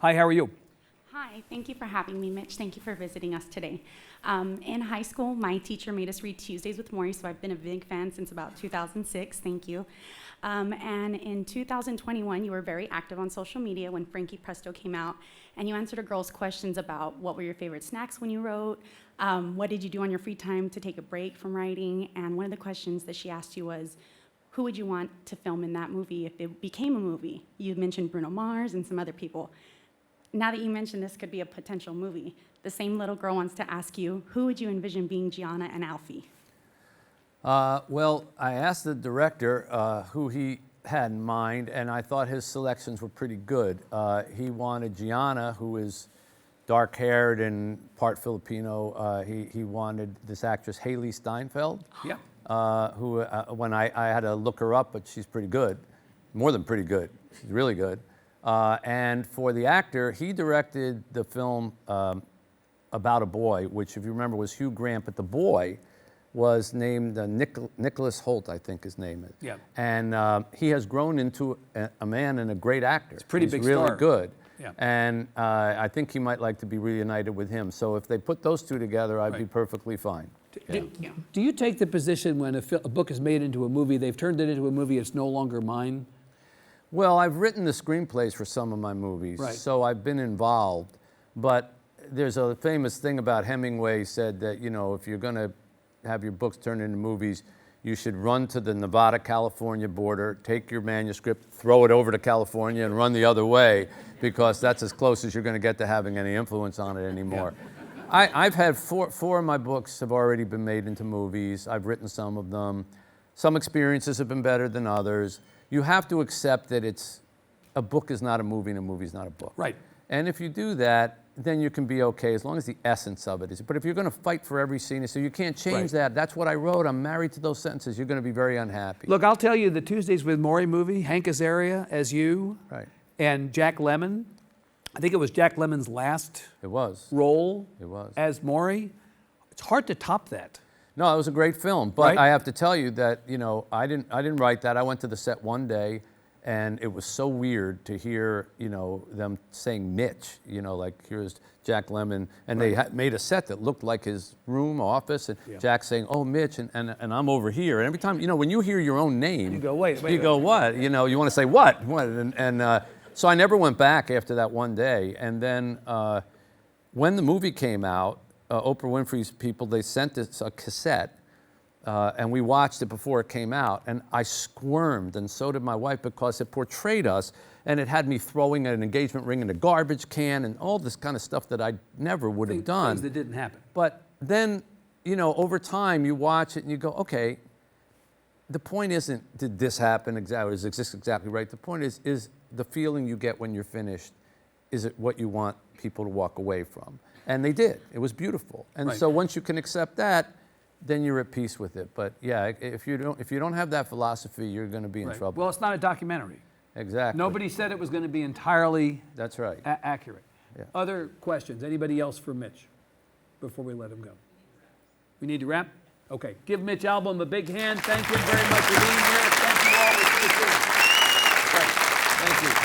Hi, how are you? Hi, thank you for having me, Mitch. Thank you for visiting us today. In high school, my teacher made us read Tuesdays with Morrie, so I've been a big fan since about 2006. Thank you. And in 2021, you were very active on social media when Frankie Presto came out, and you answered a girl's questions about what were your favorite snacks when you wrote, what did you do on your free time to take a break from writing, and one of the questions that she asked you was, who would you want to film in that movie if it became a movie? You mentioned Bruno Mars and some other people. Now that you mentioned this could be a potential movie, the same little girl wants to ask you, who would you envision being Gianna and Alfie? Well, I asked the director who he had in mind, and I thought his selections were pretty good. He wanted Gianna, who is dark-haired and part Filipino. He wanted this actress, Haley Steinfeld, who, when I had to look her up, but she's pretty good, more than pretty good. She's really good. And for the actor, he directed the film About a Boy, which, if you remember, was Hugh Grant, but the boy was named Nicholas Hoult, I think his name is. Yeah. And he has grown into a man and a great actor. It's a pretty He's big really star. good. Yeah. And I think he might like to be reunited with him. So if they put those two together, I'd be perfectly fine. Do you take the position when a book is made into a movie, they've turned it into a movie, it's no longer mine? Well, I've written the screenplays for some of my movies, Right. so I've been involved. But there's a famous thing about Hemingway said that, you know, if you're going to have your books turned into movies, you should run to the Nevada-California border, take your manuscript, throw it over to California, and run the other way, because that's as close as you're going to get to having any influence on it anymore. Yeah. I've had four of my books have already been made into movies. I've written some of them. Some experiences have been better than others. You have to accept that a book is not a movie and a movie is not a book. Right. And if you do that, then you can be okay as long as the essence of it is. But if you're going to fight for every scene, so you can't change that. That's what I wrote. I'm married to those sentences. You're going to be very unhappy. Look, I'll tell you, the Tuesdays with Morrie movie, Hank Azaria as you, Right. and Jack Lemmon. I think it was Jack Lemmon's last It was. role It was. as Morrie. It's hard to top that. No, it was a great film. But Right? I have to tell you that, you know, I didn't write that. I went to the set one day, and it was so weird to hear, you know, them saying Mitch, you know, like here's Jack Lemmon, and they made a set that looked like his room, office, and Jack saying, oh, Mitch, and I'm over here. And every time, you know, when you hear your own name, You go, wait. you go, what? You know, you want to say, what? So I never went back after that one day. And then when the movie came out, Oprah Winfrey's people, they sent us a cassette, and we watched it before it came out, and I squirmed, and so did my wife, because it portrayed us, and it had me throwing an engagement ring in a garbage can, and all this kind of stuff that I never would have done. Things that didn't happen. But then, you know, over time, you watch it and you go, okay, the point isn't, did this happen exactly, is this exactly right? The point is the feeling you get when you're finished, is it what you want people to walk away from? And they did. It was beautiful. And so once you can accept that, then you're at peace with it. But yeah, if you don't have that philosophy, you're going to be in trouble. Well, it's not a documentary. Exactly. Nobody said it was going to be entirely That's right. accurate. Yeah. Other questions? Anybody else for Mitch before we let him go? We need to wrap? Okay. Give Mitch Albom a big hand. Thank him very much for being here. Thank you all. We'll see you soon. Thank you.